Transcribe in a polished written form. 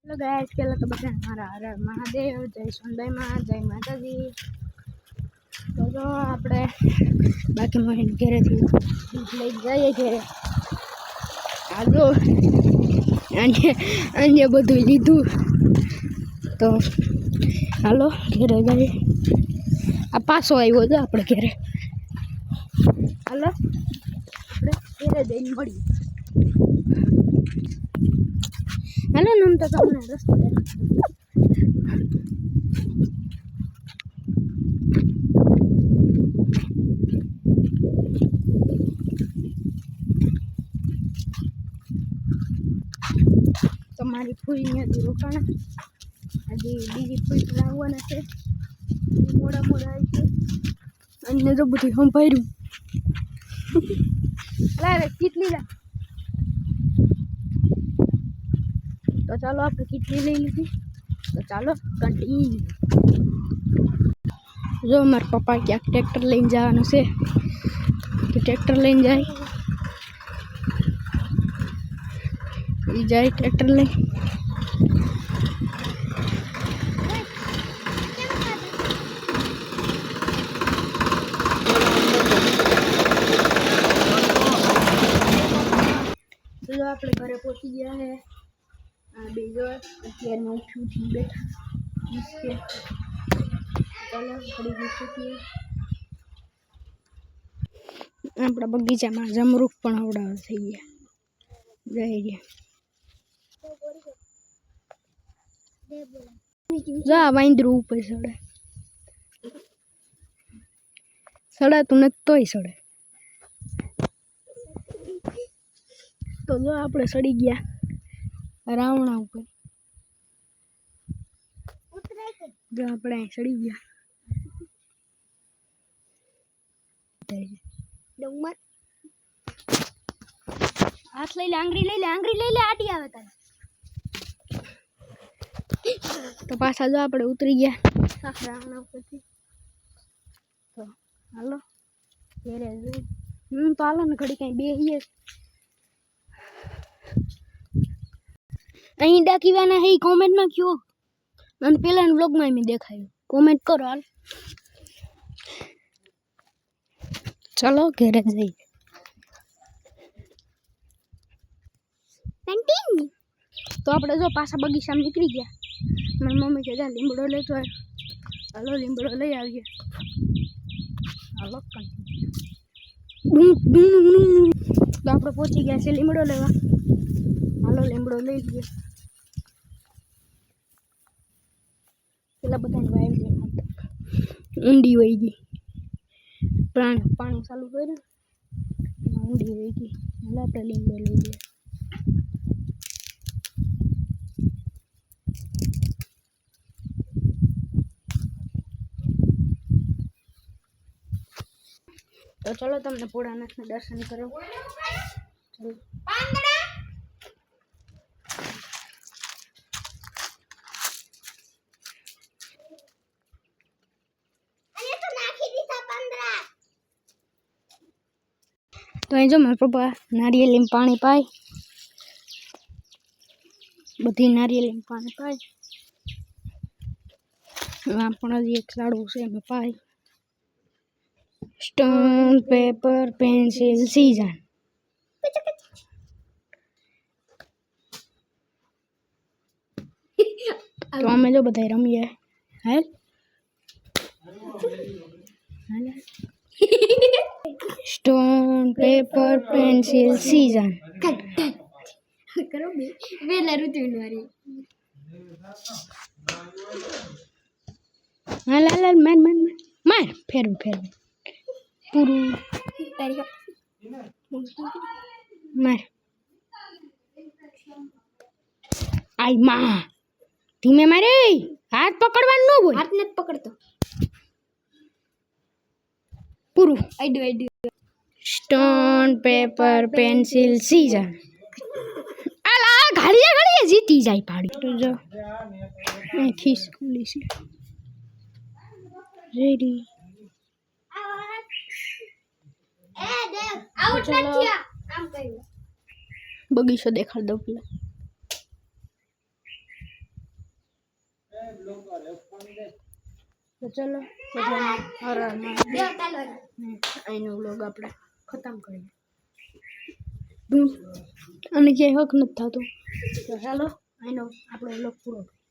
Hello guys पहले तो बता हमारा हर हर महादेव जय सोनबाई માં જય માતાજી। તો જો આપણે બાકી મોહિન ઘરેથી લઈ જઈએ ઘરે આગો અન્ય બધું લીધું તો હાલો ઘરે જઈએ। આ પાછો આવ્યો છે આપણે ઘરે, હાલો આપણે ઘરે જઈને મળીએ। हेलो नम तो તમને રસ્તો તમારી ફૂઈ નથી રોકાણા, હજી બીજી ફૂઈ લાવવાના છે, મોડા મોડા આવી છે અને જો બધું સંભાળ્યું અરે કેટલી લા तो चलो आप कितनी ले ली थी तो चलो कंटिन्यू। जो हमारे पापा क्या ट्रैक्टर लेने जाने से तो ट्रैक्टर लेने जाए ट्रैक्टर ले तो जो आप घरे पहुंची गया है बीजो अत्यार में उठू थी बैठा इसके चलो खड़ी गई अपना बगीचा में जमरूख पण आवड़ा थी गया जाए जा वाइंद्रू ऊपर सड़े सड़ा तू न तो ही सड़े तो जो आपने सड़ी गया रावणा ऊपर जो अपने सड़ी गया हाथ ले ले आंगरी ले ले आटी आवे तारे तो पाछा जो आपने उतरी गया रावणा ऊपर थी तो हालो घरे तो हालो ने घड़ी कहीं बेहीए अहीं डाकीवाना है कमेंट में क्यों मैंने पहला व्लॉग में मैं देखायो कमेंट करो हाल। चलो घरे जाइए कंटिन्यू तो આપણે જો પાછા બગીચામાં નીકળી ગયા। મારી મમ્મી કે જા લીમડો લેતો આવ, હાલો લીમડો લઈ આવીએ હાલો કંટિન્યુ તો આપણે પહોંચી ગયા છે લીમડો લેવા, હાલો લીમડો લઈ લઈએ। પેલા બધાને વાઈમ દે ઊંડી વહી ગઈ પાણી ચાલુ કર્યું ઊંડી વહી ગઈ હાલો આપણે લીમડો લઈ લઈએ। तो चलो तुमने भोलानाथ में दर्शन करो। चलो तो जो मारा पप्पा नारियल में पानी पाए बधी नारियल में पानी पाए एक लाड़ू से में पाए स्टोन पेपर पेंसिल सीजन तो हमें जो बताई रमी है स्टोन पेपर पेंसिल सीजन करो वेला ऋतु वाली हां लाल लाल मन मन मार फेर फेर पूरू तारी मार आई मां धीमे मारे हाथ पकड़वा न बोल हाथ न पकड़तो पूरू आई स्टोन पेपर पेंसिल सीजन आला घड़िया जीती जाई पाड़ी तो जो मैं खीस खुली से रेडी ए देख आउट मत किया काम कर बगीचा देखा दो पहले તો ચલો બધાને હર હર મહાદેવ. અહીંનો વ્લોગ આપણે ખતમ કરીએ. અને ક્યાંય હક નથી થતું તો ચાલો અહીંનો આપણો વ્લોગ પૂરો કરીએ.